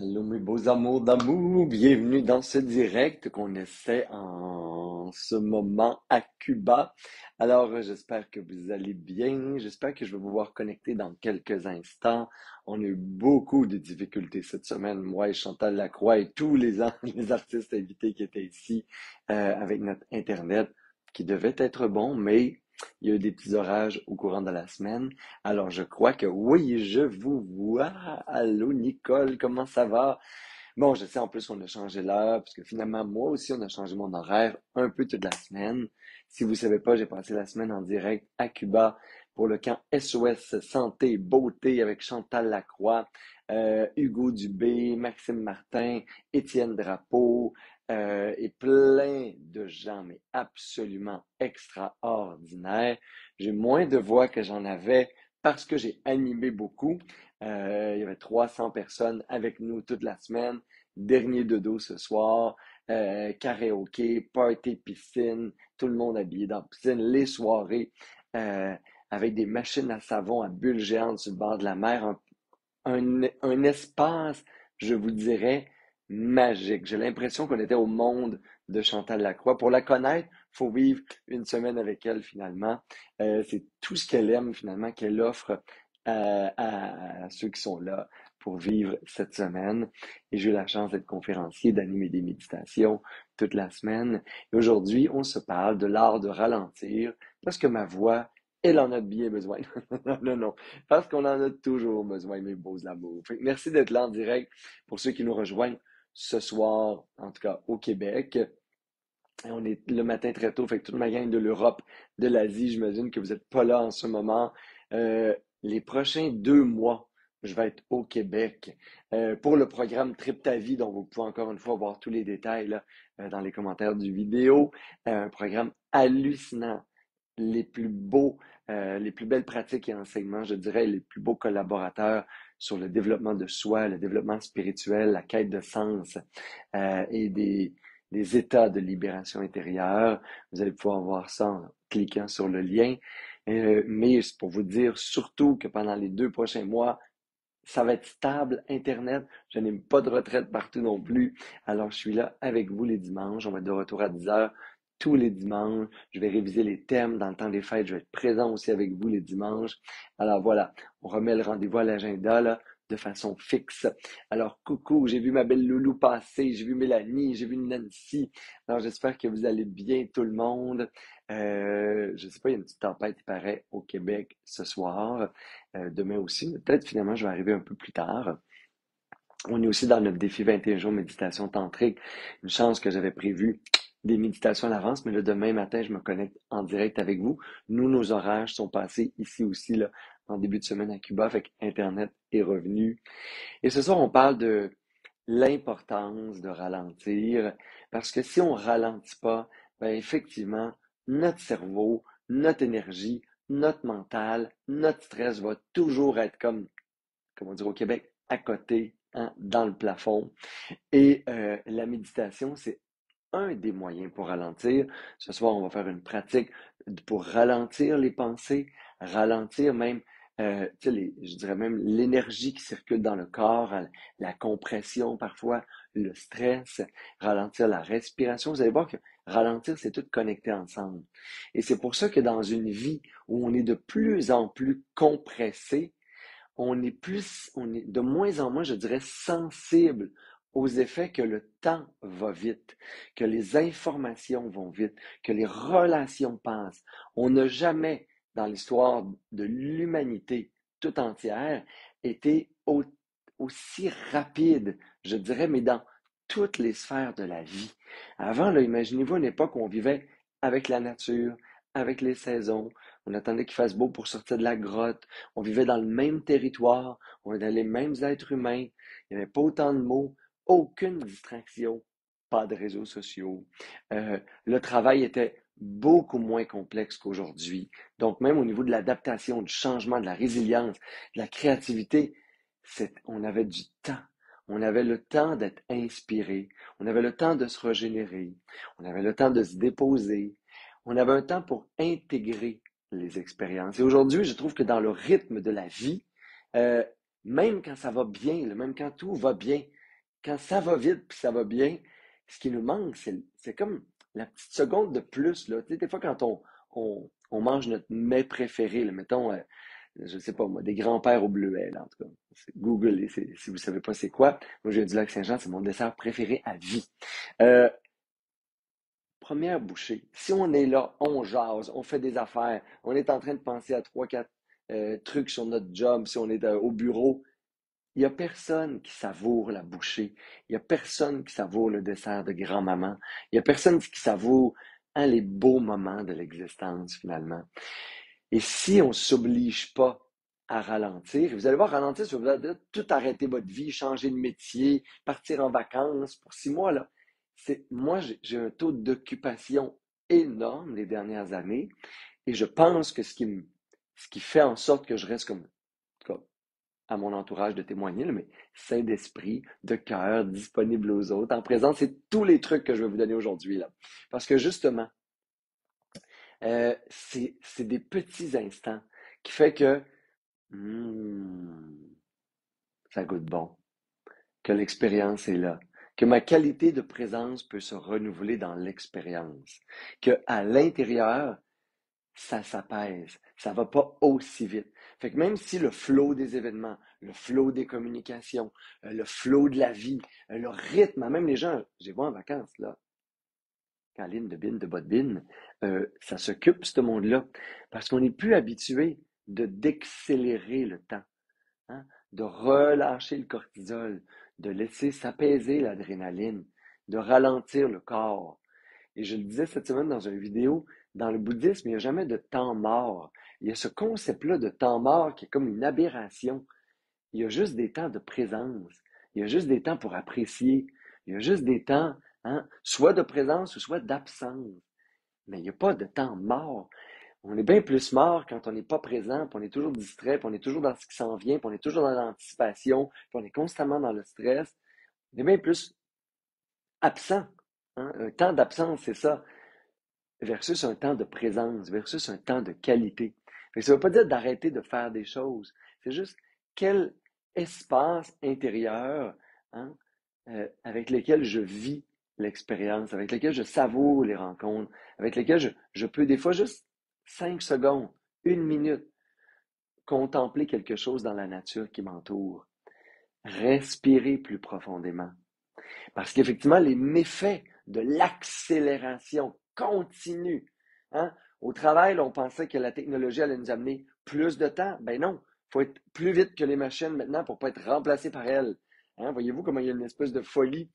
Allô mes beaux amours d'amour, bienvenue dans ce direct qu'on essaie en ce moment à Cuba. Alors j'espère que vous allez bien, j'espère que je vais vous voir connecter dans quelques instants. On a eu beaucoup de difficultés cette semaine, moi et Chantal Lacroix et tous les artistes invités qui étaient ici avec notre Internet qui devait être bon, mais il y a eu des petits orages au courant de la semaine. Alors, je crois que oui, je vous vois. Allô, Nicole, comment ça va? Bon, je sais en plus qu'on a changé l'heure, parce que finalement, moi aussi, on a changé mon horaire un peu toute la semaine. Si vous ne savez pas, j'ai passé la semaine en direct à Cuba pour le camp SOS Santé et Beauté avec Chantal Lacroix, Hugo Dubé, Maxime Martin, Étienne Drapeau, et plein de gens, mais absolument extraordinaires. J'ai moins de voix que j'en avais parce que j'ai animé beaucoup. Il y avait 300 personnes avec nous toute la semaine. Dernier dodo ce soir. Karaoké, party piscine, tout le monde habillé dans la piscine, les soirées euh, avec des machines à savon à bulles géantes sur le bord de la mer. Un espace, je vous dirais, magique. J'ai l'impression qu'on était au monde de Chantal Lacroix. Pour la connaître, il faut vivre une semaine avec elle finalement. C'est tout ce qu'elle aime finalement, qu'elle offre à ceux qui sont là pour vivre cette semaine. Et j'ai eu la chance d'être conférencier, d'animer des méditations toute la semaine. Et aujourd'hui, on se parle de l'art de ralentir parce que ma voix, elle en a bien besoin. Non, non, non. Parce qu'on en a toujours besoin, mes beaux amours. Fait que merci d'être là en direct pour ceux qui nous rejoignent ce soir, en tout cas au Québec. Et on est le matin très tôt, fait que toute ma gang de l'Europe, de l'Asie, j'imagine que vous n'êtes pas là en ce moment. Les prochains 2 mois, je vais être au Québec pour le programme Trip Ta Vie, dont vous pouvez encore une fois voir tous les détails là, dans les commentaires du vidéo. Un programme hallucinant, les plus beaux, les plus belles pratiques et enseignements, je dirais, les plus beaux collaborateurs sur le développement de soi, le développement spirituel, la quête de sens et des états de libération intérieure. Vous allez pouvoir voir ça en cliquant sur le lien. Mais c'est pour vous dire surtout que pendant les 2 prochains mois, ça va être stable, Internet. Je n'ai pas de retraite partout non plus. Alors, je suis là avec vous les dimanches. On va être de retour à 10 heures tous les dimanches. Je vais réviser les thèmes dans le temps des fêtes. Je vais être présent aussi avec vous les dimanches. Alors voilà, on remet le rendez-vous à l'agenda là, de façon fixe. Alors, coucou, j'ai vu ma belle Loulou passer, j'ai vu Mélanie, j'ai vu Nancy. Alors, j'espère que vous allez bien tout le monde. Je sais pas, il y a une petite tempête, il paraît, au Québec ce soir. Demain aussi. Peut-être finalement, je vais arriver un peu plus tard. On est aussi dans notre défi 21 jours méditation tantrique. Une chance que j'avais prévu des méditations à l'avance, mais le demain matin, je me connecte en direct avec vous. Nous, nos horaires sont passés ici aussi, là, en début de semaine à Cuba, fait Internet est revenu. Et ce soir, on parle de l'importance de ralentir, parce que si on ralentit pas, ben effectivement, notre cerveau, notre énergie, notre mental, notre stress va toujours être comme on dit au Québec, à côté, hein, dans le plafond. Et la méditation, c'est un des moyens pour ralentir. Ce soir, on va faire une pratique pour ralentir les pensées, ralentir même, tu sais, je dirais même l'énergie qui circule dans le corps, la compression parfois, le stress, ralentir la respiration. Vous allez voir que ralentir, c'est tout connecté ensemble. Et c'est pour ça que dans une vie où on est de plus en plus compressé, on est de moins en moins, je dirais, sensible aux effets que le temps va vite, que les informations vont vite, que les relations passent. On n'a jamais, dans l'histoire de l'humanité tout entière, été aussi rapide, je dirais, mais dans toutes les sphères de la vie. Avant, là, imaginez-vous une époque où on vivait avec la nature, avec les saisons, on attendait qu'il fasse beau pour sortir de la grotte, on vivait dans le même territoire, on était les mêmes êtres humains, il n'y avait pas autant de mots, aucune distraction, pas de réseaux sociaux. Le travail était beaucoup moins complexe qu'aujourd'hui. Donc, même au niveau de l'adaptation, du changement, de la résilience, de la créativité, on avait du temps. On avait le temps d'être inspiré. On avait le temps de se régénérer. On avait le temps de se déposer. On avait un temps pour intégrer les expériences. Et aujourd'hui, je trouve que dans le rythme de la vie, euh, même quand ça va bien, même quand tout va bien, quand ça va vite puis ça va bien, ce qui nous manque, c'est comme la petite seconde de plus, là. Tu sais, des fois, quand on mange notre mets préféré, là, mettons, je sais pas moi, des grands-pères au bleuet, là, en tout cas. Google, si vous savez pas c'est quoi. Moi, j'ai du Lac-Saint-Jean, c'est mon dessert préféré à vie. Euh, Première bouchée. Si on est là, on jase, on fait des affaires, on est en train de penser à trois, quatre trucs sur notre job, si on est au bureau, il n'y a personne qui savoure la bouchée. Il n'y a personne qui savoure le dessert de grand-maman. Il n'y a personne qui savoure hein, les beaux moments de l'existence, finalement. Et si on ne s'oblige pas à ralentir, vous allez voir, ralentir, ça veut dire tout arrêter votre vie, changer de métier, partir en vacances pour 6 mois, là. Moi, j'ai un taux d'occupation énorme les dernières années et je pense que ce qui fait en sorte que je reste comme à mon entourage de témoigner, là, mais sain d'esprit, de cœur, disponible aux autres, en présence, c'est tous les trucs que je vais vous donner aujourd'hui, là. Parce que justement, c'est des petits instants qui fait que hmm, ça goûte bon, que l'expérience est là, que ma qualité de présence peut se renouveler dans l'expérience, que à l'intérieur, ça s'apaise, ça va pas aussi vite. Fait que même si le flot des événements, le flot des communications, le flot de la vie, le rythme, même les gens, j'ai vois en vacances, là, Caline de bine, de bas de bine, ça s'occupe, ce monde-là, parce qu'on n'est plus habitué d'accélérer le temps, hein, de relâcher le cortisol, de laisser s'apaiser l'adrénaline, de ralentir le corps. Et je le disais cette semaine dans une vidéo, dans le bouddhisme, il n'y a jamais de temps mort. Il y a ce concept-là de temps mort qui est comme une aberration. Il y a juste des temps de présence. Il y a juste des temps pour apprécier. Il y a juste des temps, hein, soit de présence ou soit d'absence. Mais il n'y a pas de temps mort. On est bien plus mort quand on n'est pas présent, puis on est toujours distrait, puis on est toujours dans ce qui s'en vient, puis on est toujours dans l'anticipation, puis on est constamment dans le stress. On est bien plus absent. Hein. Un temps d'absence, c'est ça. Versus un temps de présence, versus un temps de qualité. Ça ne veut pas dire d'arrêter de faire des choses. C'est juste quel espace intérieur hein, avec lequel je vis l'expérience, avec lequel je savoure les rencontres, avec lequel je peux des fois juste 5 secondes, 1 minute, contempler quelque chose dans la nature qui m'entoure, respirer plus profondément. Parce qu'effectivement, les méfaits de l'accélération continue. Hein? Au travail, là, on pensait que la technologie allait nous amener plus de temps. Ben non, il faut être plus vite que les machines maintenant pour ne pas être remplacé par elles. Hein? Voyez-vous comment il y a une espèce de folie?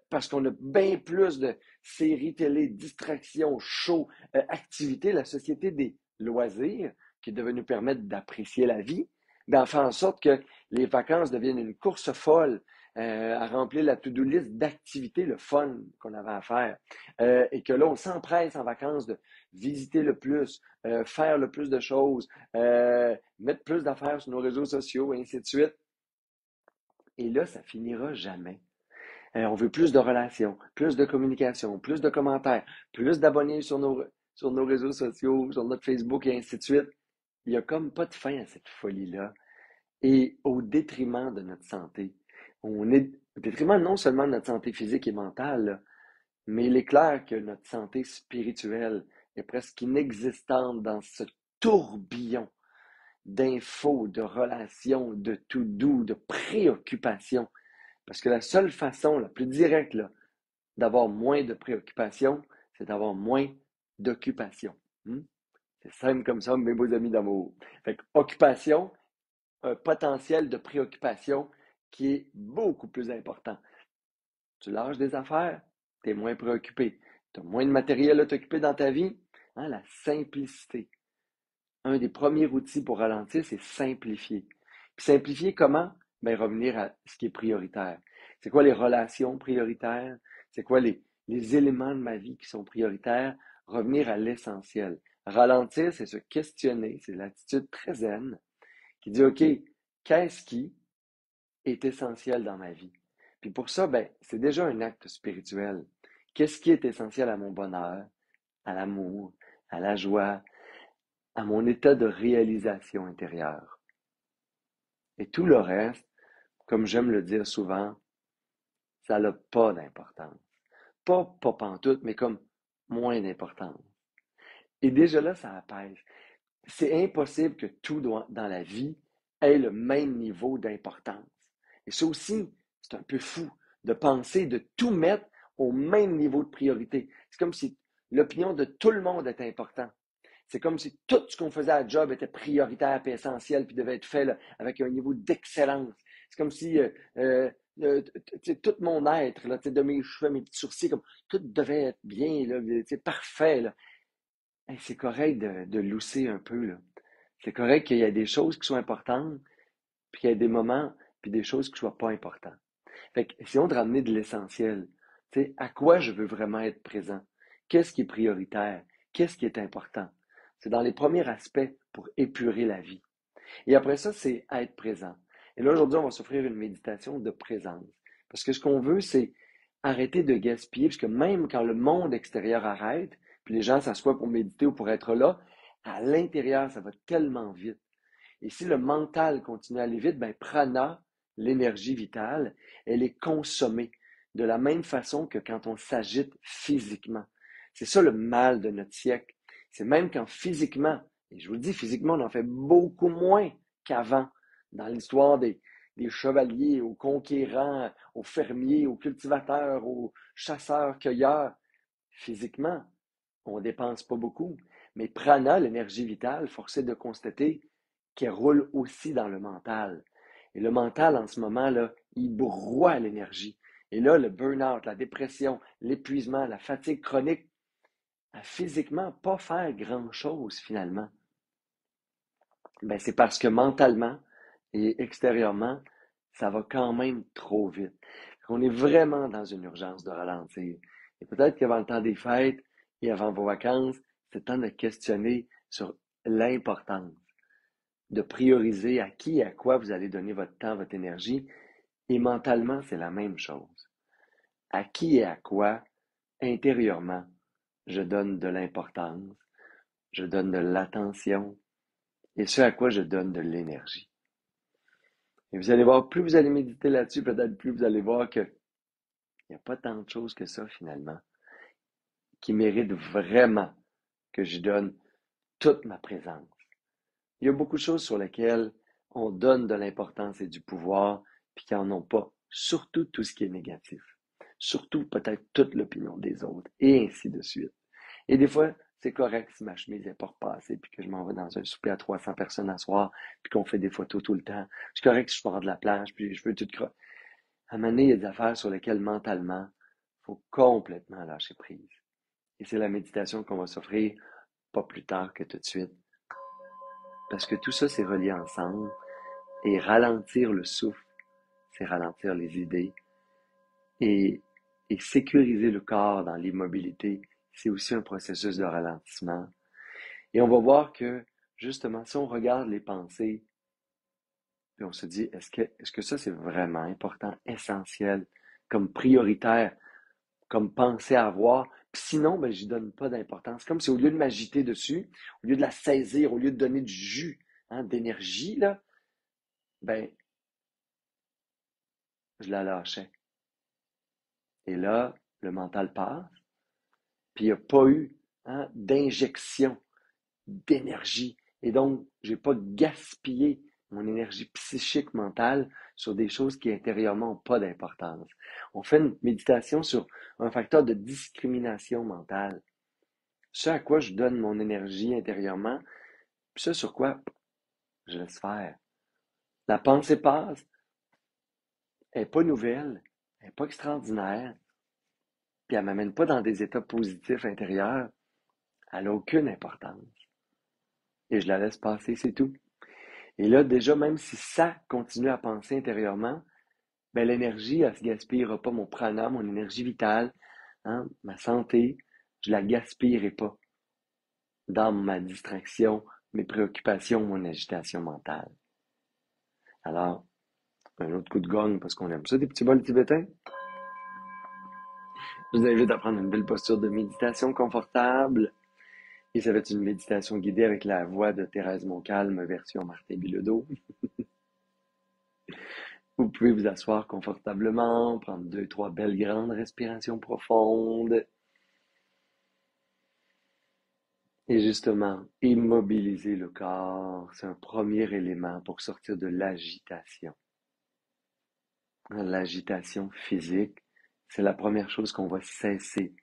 Parce qu'on a bien plus de séries télé, distractions, shows, activités. La société des loisirs, qui devait nous permettre d'apprécier la vie, d'en faire en sorte que les vacances deviennent une course folle à remplir la to-do list d'activités, le fun qu'on avait à faire. Et que là, on s'empresse en vacances de visiter le plus, faire le plus de choses, mettre plus d'affaires sur nos réseaux sociaux, et ainsi de suite. Et là, ça finira jamais. On veut plus de relations, plus de communication, plus de commentaires, plus d'abonnés sur nos réseaux sociaux, sur notre Facebook et ainsi de suite. Il n'y a comme pas de fin à cette folie-là et au détriment de notre santé. On est au détriment non seulement de notre santé physique et mentale, là, mais il est clair que notre santé spirituelle est presque inexistante dans ce tourbillon d'infos, de relations, de tout doux, de préoccupations. Parce que la seule façon la plus directe là, d'avoir moins de préoccupations, c'est d'avoir moins d'occupation. Hmm? C'est simple comme ça, mes beaux amis d'amour. Fait que occupation, un potentiel de préoccupation qui est beaucoup plus important. Tu lâches des affaires, tu es moins préoccupé. Tu as moins de matériel à t'occuper dans ta vie. Hein, la simplicité. Un des premiers outils pour ralentir, c'est simplifier. Puis simplifier comment? Ben, revenir à ce qui est prioritaire. C'est quoi les relations prioritaires? C'est quoi les éléments de ma vie qui sont prioritaires? Revenir à l'essentiel. Ralentir, c'est se questionner. C'est l'attitude très zen qui dit, OK, qu'est-ce qui est essentiel dans ma vie? Puis pour ça, ben, c'est déjà un acte spirituel. Qu'est-ce qui est essentiel à mon bonheur, à l'amour, à la joie, à mon état de réalisation intérieure? Et tout le reste, comme j'aime le dire souvent, ça n'a pas d'importance. Pas pantoute, mais comme moins d'importance. Et déjà là, ça apaise. C'est impossible que tout dans la vie ait le même niveau d'importance. Et ça aussi, c'est un peu fou de penser de tout mettre au même niveau de priorité. C'est comme si l'opinion de tout le monde était importante. C'est comme si tout ce qu'on faisait à la job était prioritaire et essentiel puis devait être fait là, avec un niveau d'excellence. C'est comme si tout mon être, là, de mes cheveux, mes petits sourcils, comme tout devait être bien, là, parfait. Là. Hey, c'est correct de lousser un peu. Là. C'est correct qu'il y ait des choses qui sont importantes, puis qu'il y ait des moments, puis des choses qui ne soient pas importantes. Fait que, essayons de ramener de l'essentiel. Tu sais, à quoi je veux vraiment être présent? Qu'est-ce qui est prioritaire? Qu'est-ce qui est important? C'est dans les premiers aspects pour épurer la vie. Et après ça, c'est être présent. Et là, aujourd'hui, on va s'offrir une méditation de présence. Parce que ce qu'on veut, c'est arrêter de gaspiller, parce que même quand le monde extérieur arrête, puis les gens s'assoient pour méditer ou pour être là, à l'intérieur, ça va tellement vite. Et si le mental continue à aller vite, ben prana, l'énergie vitale, elle est consommée de la même façon que quand on s'agite physiquement. C'est ça le mal de notre siècle. C'est même quand physiquement, et je vous le dis, physiquement, on en fait beaucoup moins qu'avant dans l'histoire des chevaliers, aux conquérants, aux fermiers, aux cultivateurs, aux chasseurs-cueilleurs. Physiquement, on ne dépense pas beaucoup. Mais prana, l'énergie vitale, force est de constater qu'elle roule aussi dans le mental. Et le mental, en ce moment-là, il broie l'énergie. Et là, le burn-out, la dépression, l'épuisement, la fatigue chronique, à physiquement pas faire grand-chose finalement. Ben, c'est parce que mentalement et extérieurement, ça va quand même trop vite. On est vraiment dans une urgence de ralentir. Et peut-être qu'avant le temps des fêtes et avant vos vacances, c'est temps de questionner sur l'importance de prioriser à qui et à quoi vous allez donner votre temps, votre énergie. Et mentalement, c'est la même chose. À qui et à quoi, intérieurement, je donne de l'importance, je donne de l'attention, et ce à quoi je donne de l'énergie. Et vous allez voir, plus vous allez méditer là-dessus, peut-être plus vous allez voir qu'il n'y a pas tant de choses que ça, finalement, qui méritent vraiment que je donne toute ma présence. Il y a beaucoup de choses sur lesquelles on donne de l'importance et du pouvoir, puis qui n'en ont pas. Surtout tout ce qui est négatif. Surtout peut-être toute l'opinion des autres, et ainsi de suite. Et des fois, c'est correct si ma chemise n'est pas repassée, puis que je m'en vais dans un souper à 300 personnes à soir, puis qu'on fait des photos tout le temps. C'est correct si je pars de la plage, puis je veux tout croire. À un moment donné, il y a des affaires sur lesquelles mentalement, il faut complètement lâcher prise. Et c'est la méditation qu'on va s'offrir pas plus tard que tout de suite. Parce que tout ça, c'est relié ensemble. Et ralentir le souffle, c'est ralentir les idées. Et, et sécuriser le corps dans l'immobilité, c'est aussi un processus de ralentissement. Et on va voir que, justement, si on regarde les pensées, puis on se dit, est-ce que ça, c'est vraiment important, essentiel, comme prioritaire, comme pensée à avoir? Puis sinon, ben, j'y donne pas d'importance. Comme si au lieu de m'agiter dessus, au lieu de la saisir, au lieu de donner du jus, d'énergie, là, ben, je la lâchais. Et là, le mental passe, puis il n'y a pas eu d'injection d'énergie. Et donc, je n'ai pas gaspillé mon énergie psychique, mentale sur des choses qui intérieurement n'ont pas d'importance. On fait une méditation sur un facteur de discrimination mentale. Ce à quoi je donne mon énergie intérieurement, puis ce sur quoi je laisse faire. La pensée passe, elle n'est pas nouvelle, elle n'est pas extraordinaire, puis elle ne m'amène pas dans des états positifs intérieurs, elle n'a aucune importance. Et je la laisse passer, c'est tout. Et là, déjà, même si ça continue à penser intérieurement, ben, l'énergie, elle ne se gaspillera pas. Mon prana, mon énergie vitale, ma santé, je la gaspillerai pas dans ma distraction, mes préoccupations, mon agitation mentale. Alors, un autre coup de gogne parce qu'on aime ça, des petits bols tibétains. Je vous invite à prendre une belle posture de méditation confortable. Et ça va être une méditation guidée avec la voix de Thérèse Montcalm, version Martin Bilodeau. Vous pouvez vous asseoir confortablement, prendre deux, trois belles grandes respirations profondes et justement immobiliser le corps. C'est un premier élément pour sortir de l'agitation. L'agitation physique, c'est la première chose qu'on va cesser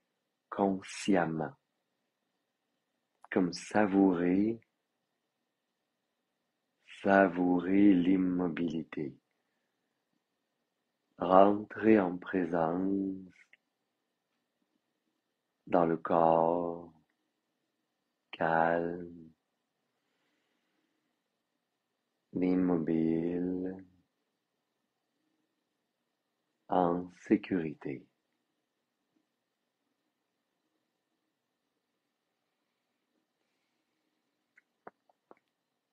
consciemment, comme savourer l'immobilité, rentrer en présence dans le corps calme, immobile, en sécurité.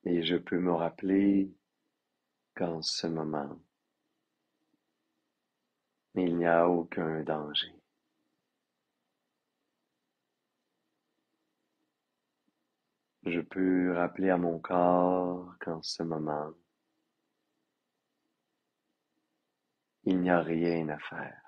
Et je peux me rappeler qu'en ce moment, il n'y a aucun danger. Je peux rappeler à mon corps qu'en ce moment, il n'y a rien à faire.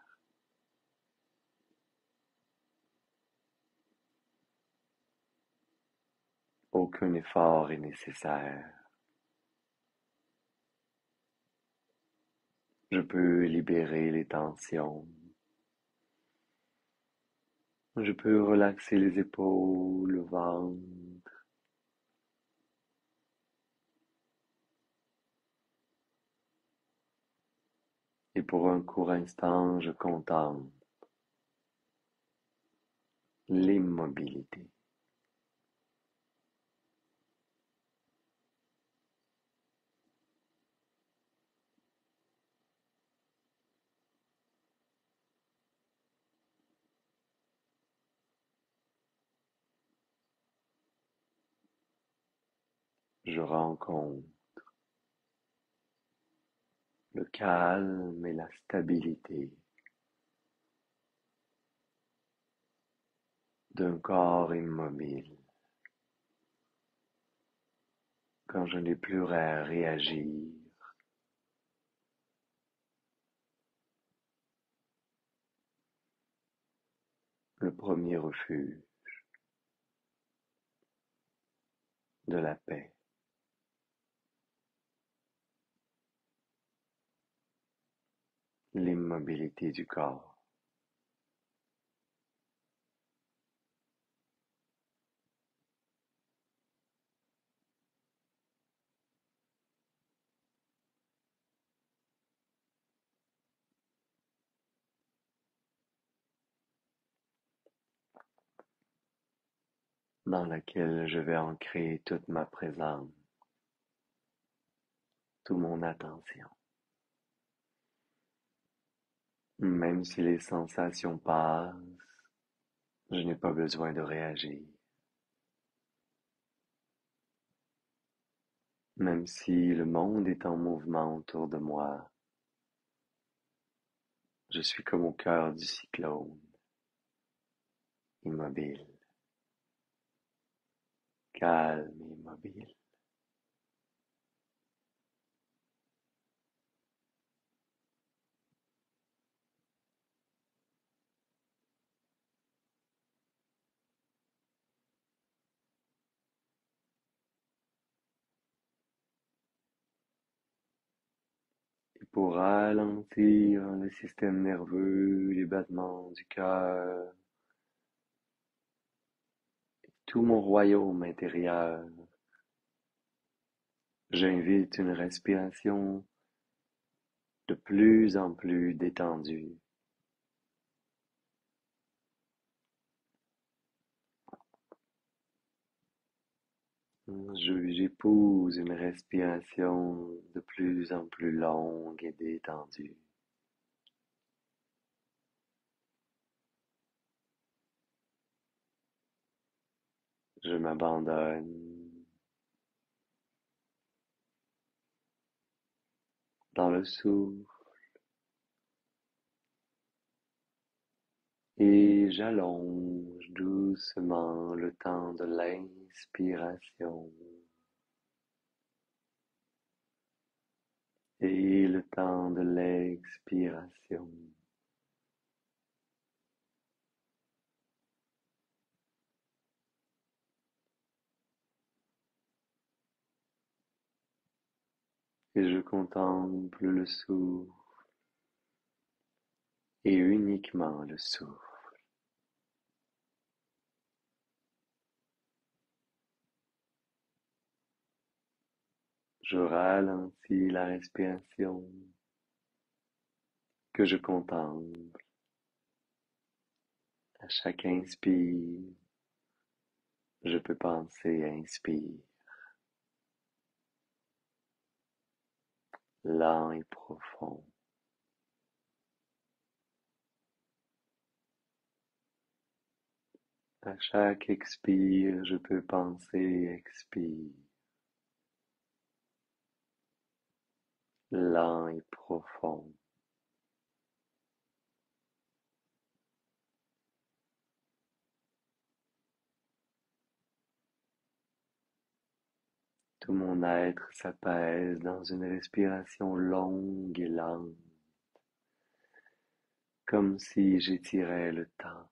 Aucun effort est nécessaire. Je peux libérer les tensions. Je peux relaxer les épaules, le ventre. Et pour un court instant, je contemple l'immobilité. Je rencontre le calme et la stabilité d'un corps immobile quand je n'ai plus à réagir. Le premier refuge de la paix. L'immobilité du corps. Dans laquelle je vais ancrer toute ma présence, toute mon attention. Même si les sensations passent, je n'ai pas besoin de réagir. Même si le monde est en mouvement autour de moi, je suis comme au cœur du cyclone, immobile, calme et immobile. Et pour ralentir le système nerveux, les battements du cœur, tout mon royaume intérieur, j'invite une respiration de plus en plus détendue. J'épouse une respiration de plus en plus longue et détendue. Je m'abandonne dans le souffle et j'allonge doucement le temps de l'inspiration et le temps de l'expiration. Et je contemple le souffle et uniquement le souffle. Je ralentis la respiration que je contemple. À chaque inspire, je peux penser à inspire, lent et profond. À chaque expire, je peux penser expire, lent et profond. Tout mon être s'apaise dans une respiration longue et lente, comme si j'étirais le temps.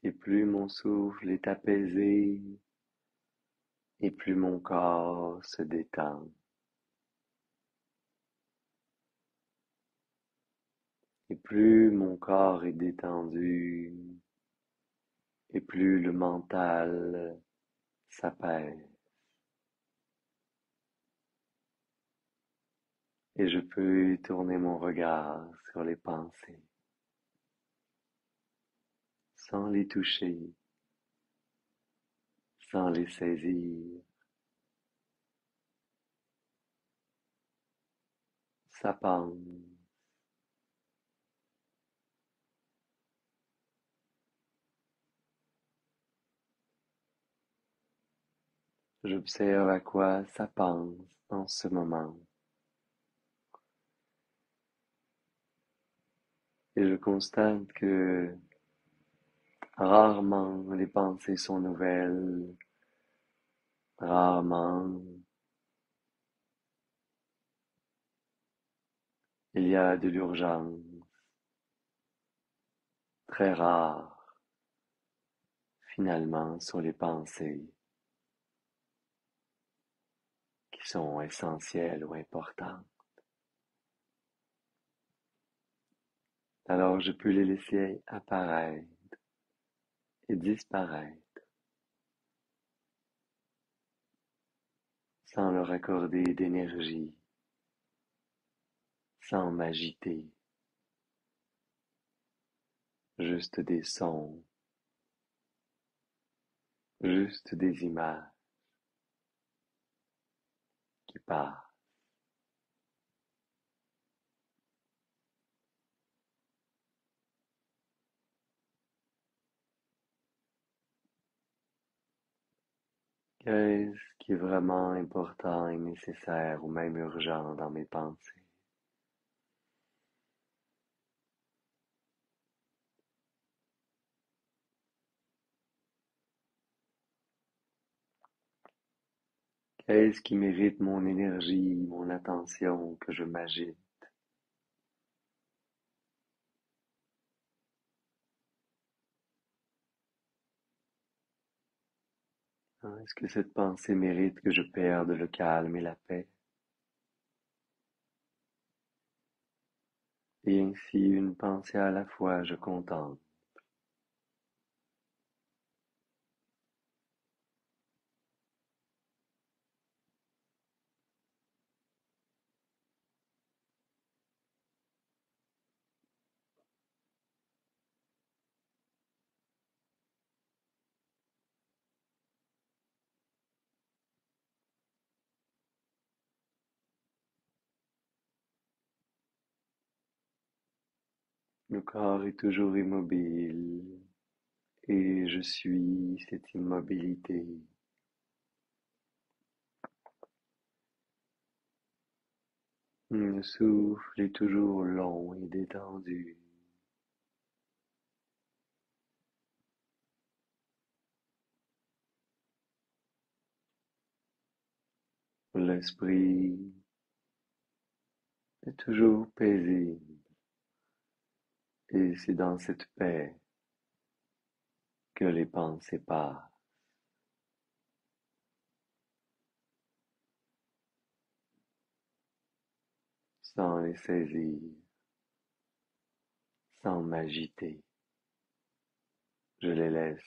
Et plus mon souffle est apaisé, et plus mon corps se détend. Et plus mon corps est détendu, et plus le mental s'apaise. Et je peux tourner mon regard sur les pensées, sans les toucher, sans les saisir. Ça pense. J'observe à quoi ça pense en ce moment. Et je constate que rarement les pensées sont nouvelles, rarement il y a de l'urgence, très rare finalement sont les pensées qui sont essentielles ou importantes. Alors je peux les laisser apparaître et disparaître sans leur accorder d'énergie, sans m'agiter, juste des sons, juste des images qui passent. Qu'est-ce qui est vraiment important et nécessaire ou même urgent dans mes pensées? Qu'est-ce qui mérite mon énergie, mon attention, que je m'agite? Est-ce que cette pensée mérite que je perde le calme et la paix? Et ainsi, une pensée à la fois, je contemple. Le corps est toujours immobile et je suis cette immobilité. Le souffle est toujours long et détendu. L'esprit est toujours paisible. Et c'est dans cette paix que les pensées passent, sans les saisir, sans m'agiter. Je les laisse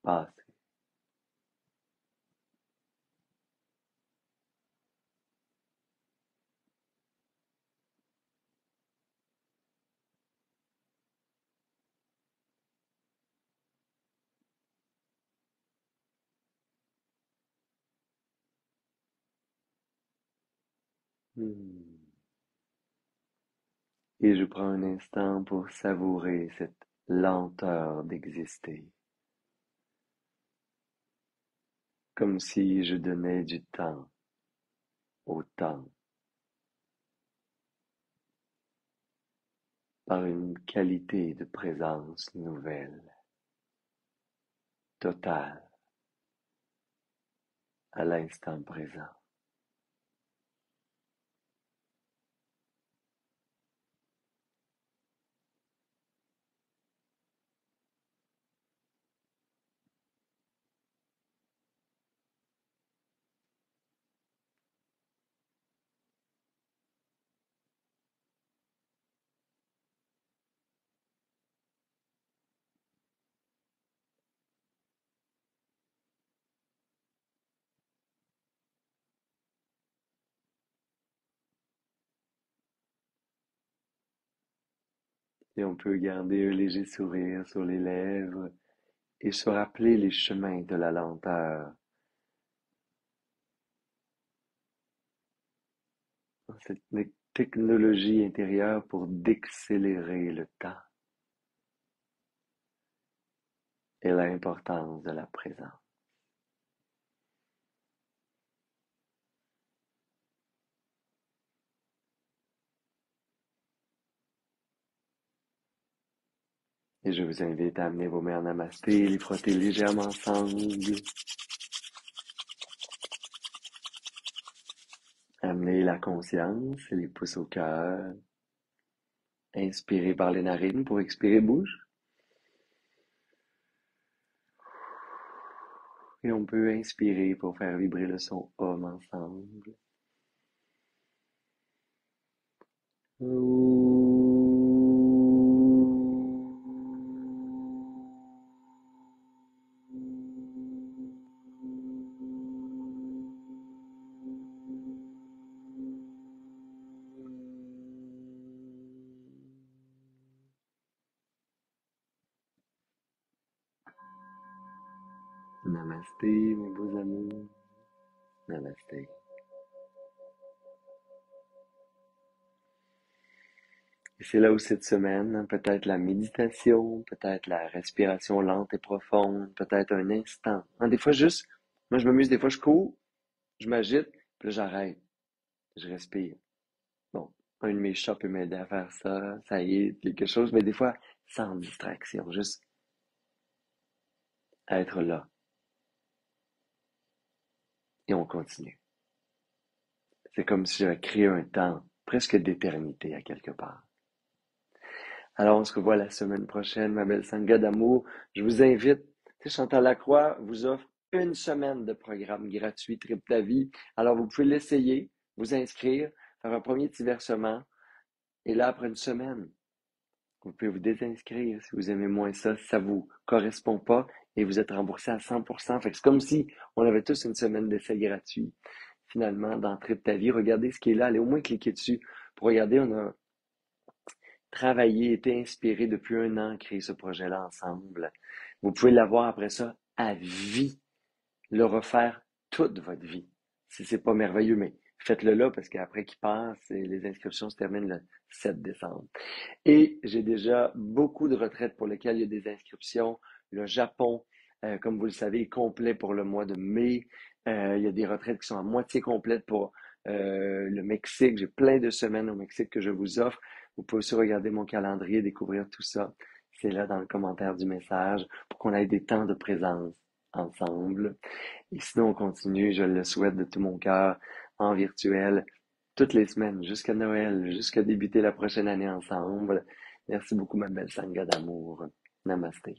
passer. Hmm. Et je prends un instant pour savourer cette lenteur d'exister, comme si je donnais du temps au temps, par une qualité de présence nouvelle, totale, à l'instant présent. Et on peut garder un léger sourire sur les lèvres et se rappeler les chemins de la lenteur, cette technologie intérieure pour décélérer le temps et l'importance de la présence. Et je vous invite à amener vos mains en namasté, les frotter légèrement ensemble, amener la conscience et les pouces au cœur, inspirez par les narines pour expirer bouche, et on peut inspirer pour faire vibrer le son OM ensemble. Namasté, mes beaux amours. Namasté. Et c'est là où cette semaine, hein, peut-être la méditation, peut-être la respiration lente et profonde, peut-être un instant. Hein, des fois juste, moi je m'amuse, des fois je cours, je m'agite, puis là j'arrête, je respire. Bon, un de mes chats peut m'aider à faire ça, ça y est, quelque chose, mais des fois sans distraction, juste être là. Et on continue. C'est comme si j'avais créé un temps presque d'éternité à quelque part. Alors, on se revoit la semaine prochaine, ma belle Sangha d'amour. Je vous invite, tu sais, Chantal Lacroix vous offre une semaine de programme gratuit Trip ta vie. Alors, vous pouvez l'essayer, vous inscrire, faire un premier petit versement. Et là, après une semaine, vous pouvez vous désinscrire si vous aimez moins ça, si ça vous correspond pas et vous êtes remboursé à 100%. Fait que c'est comme si on avait tous une semaine d'essai gratuit. Finalement, dans Trip ta vie, regardez ce qui est là. Allez au moins cliquer dessus pour regarder. On a travaillé, été inspiré depuis un an à créer ce projet-là ensemble. Vous pouvez l'avoir après ça à vie, le refaire toute votre vie. Si c'est pas merveilleux, mais faites-le là parce qu'après qu'il passe, les inscriptions se terminent le 7 décembre. Et j'ai déjà beaucoup de retraites pour lesquelles il y a des inscriptions. Le Japon, comme vous le savez, est complet pour le mois de mai. Il y a des retraites qui sont à moitié complètes pour le Mexique. J'ai plein de semaines au Mexique que je vous offre. Vous pouvez aussi regarder mon calendrier, découvrir tout ça. C'est là dans le commentaire du message pour qu'on ait des temps de présence ensemble. Et sinon, on continue, je le souhaite de tout mon cœur, en virtuel, toutes les semaines, jusqu'à Noël, jusqu'à débuter la prochaine année ensemble. Merci beaucoup, ma belle sangha d'amour. Namasté.